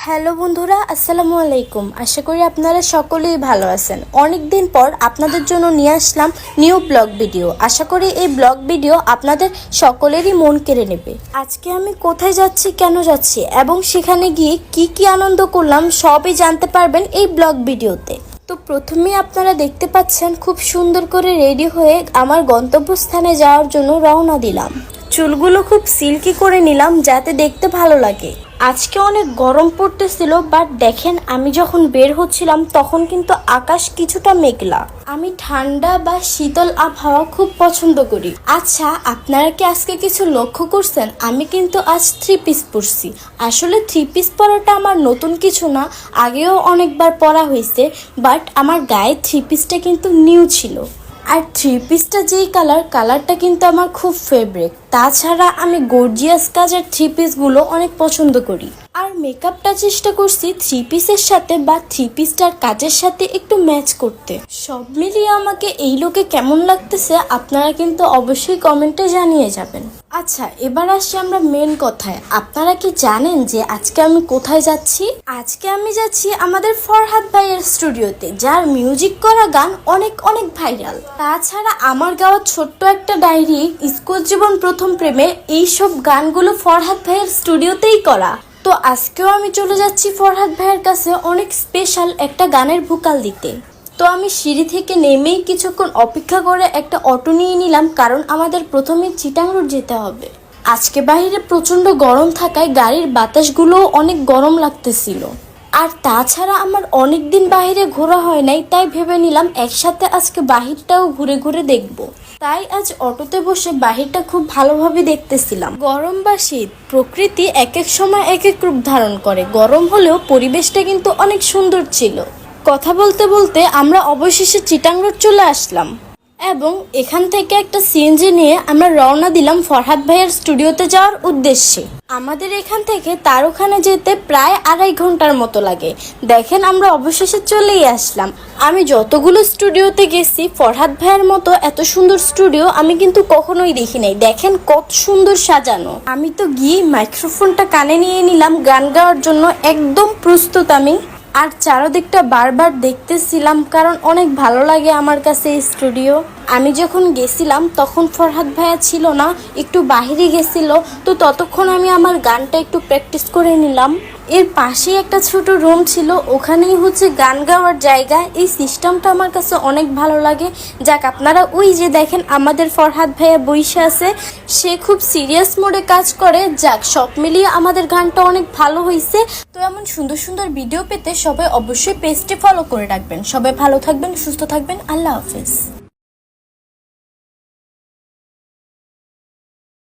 Hello বন্ধুরা, আসসালামু আলাইকুম। আশা করি আপনারা সকলেই ভালো আছেন। অনেক দিন পর আপনাদের জন্য নিয়ে আসলাম নিউ ব্লগ ভিডিও। আশা করি এই ব্লগ ভিডিও আপনাদের সকলেরই মন কেড়ে নেবে। আজকে আমি কোথায় যাচ্ছি, কেন যাচ্ছি এবং সেখানে গিয়ে কি কি আনন্দ করলাম সবই জানতে পারবেন এই ব্লগ ভিডিওতে। তো প্রথমেই আপনারা দেখতে পাচ্ছেন খুব সুন্দর করে রেডি হয়ে আমার গন্তব্যস্থানে যাওয়ার জন্য রওনা দিলাম। চুলগুলো খুব সিল্কি করে নিলাম যাতে দেখতে ভালো লাগে। আজকে অনেক গরম পড়তেছিল, বাট দেখেন আমি যখন বের হচ্ছিলাম তখন কিন্তু আকাশ কিছুটা মেঘলা। আমি ঠান্ডা বা শীতল আবহাওয়া খুব পছন্দ করি। আচ্ছা, আপনারা কি আজকে কিছু লক্ষ্য করছেন? আমি কিন্তু আজ 3 পিস পরছি। আসলে 3 পিস পরাটা আমার নতুন কিছু না, আগেও অনেকবার পরা হয়েছে, বাট আমার গায়ে 3 পিসটা কিন্তু নিউ ছিল। আর 3 পিসটা যেই কালারটা কিন্তু আমার খুব ফেভারিট। তাছাড়া আমি গর্জিয়াস কাজের 3 পিসগুলো অনেক পছন্দ করি। আর মেকআপটা চেষ্টা করছি 3 পিসের সাথে বা 3 পিসটার কাজের সাথে একটু ম্যাচ করতে। সব মিলিয়ে আমাকে এই লুকে কেমন লাগতেছে আপনারা কিন্তু অবশ্যই কমেন্টে জানিয়ে যাবেন। আচ্ছা, এবার আসছি আমরা মেন কথায়। আপনারা কি জানেন যে আজকে আমি কোথায় যাচ্ছি? আজকে আমি যাচ্ছি আমাদের ফরহাদ ভাইয়ের স্টুডিওতে, যার মিউজিক করা গান অনেক অনেক ভাইরাল। তাছাড়া আমার গাওয়া ছোট্ট একটা ডায়েরি, স্কুল জীবন প্রথম প্রেমে, এইসব গানগুলো ফরহাদ ভাইয়ের স্টুডিওতেই করা। তো আজকেও আমি চলে যাচ্ছি ফরহাদ ভাইয়ের কাছে অনেক স্পেশাল একটা গানের ভোকাল দিতে। তো আমি সিঁড়ি থেকে নেমেই কিছুক্ষণ অপেক্ষা করে একটা অটো নিয়ে নিলাম, কারণ আমাদের প্রথমে চিটাং রোড যেতে হবে। আজকে বাইরে প্রচন্ড গরম থাকায় গাড়ির বাতাসগুলোও অনেক গরম লাগতেছিল। আর তাছাড়া আমার অনেক দিন বাইরে ঘোরা হয় নাই, তাই ভেবে নিলাম একসাথে আজকে বাহিরটাও ঘুরে ঘুরে দেখব। তাই আজ অটোতে বসে বাহিরটা খুব ভালোভাবে দেখতেছিলাম। গরম বা শীত, প্রকৃতি এক এক সময় এক এক রূপ ধারণ করে। গরম হলেও পরিবেশটা কিন্তু অনেক সুন্দর ছিল। কথা বলতে বলতে আমরা অবশেষে চিটাং রোড চলে আসলাম এবং এখান থেকে একটা সিএনজি নিয়ে আমরা রওনা দিলাম ফরহাদ ভাইয়ের স্টুডিওতে যাওয়ার উদ্দেশ্যে। আমাদের এখান থেকে তার ওখানে যেতে প্রায় 2.5 ঘন্টার মতো লাগে। দেখেন আমরা অবশেষে চলেই আসলাম। আমি যতগুলো স্টুডিওতে গেছি, ফরহাদ ভাইয়ের মতো এত সুন্দর স্টুডিও আমি কিন্তু কখনোই দেখি নাই। দেখেন কত সুন্দর সাজানো। আমি তো গিয়ে মাইক্রোফোনটা কানে নিয়ে নিলাম গান গাওয়ার জন্য, একদম প্রস্তুত আমি। আর চারদিকটা বারবার দেখতেছিলাম, কারণ অনেক ভালো লাগে আমার কাছে এই স্টুডিও। আমি যখন গেছিলাম তখন ফরহাদ ভাইয়া ছিল না, একটু বাহিরে গেছিল। তো ততক্ষণ আমি আমার গানটা একটু প্র্যাকটিস করে নিলাম। এর পাশেই একটা ছোট রুম ছিল, ওখানেই হচ্ছে গান গাওয়ার জায়গা। এই সিস্টেমটা আমার কাছে অনেক ভালো লাগে। যাক, আপনারা ওই যে দেখেন আমাদের ফরহাদ ভাইয়া বইসা আছে, সে খুব সিরিয়াস মোডে কাজ করে। যাক, সব মিলিয়ে আমাদের গানটা অনেক ভালো হয়েছে। তো এমন সুন্দর সুন্দর ভিডিও পেতে সবাই অবশ্যই পেজটি ফলো করে রাখবেন। সবাই ভালো থাকবেন, সুস্থ থাকবেন। আল্লাহ হাফেজ।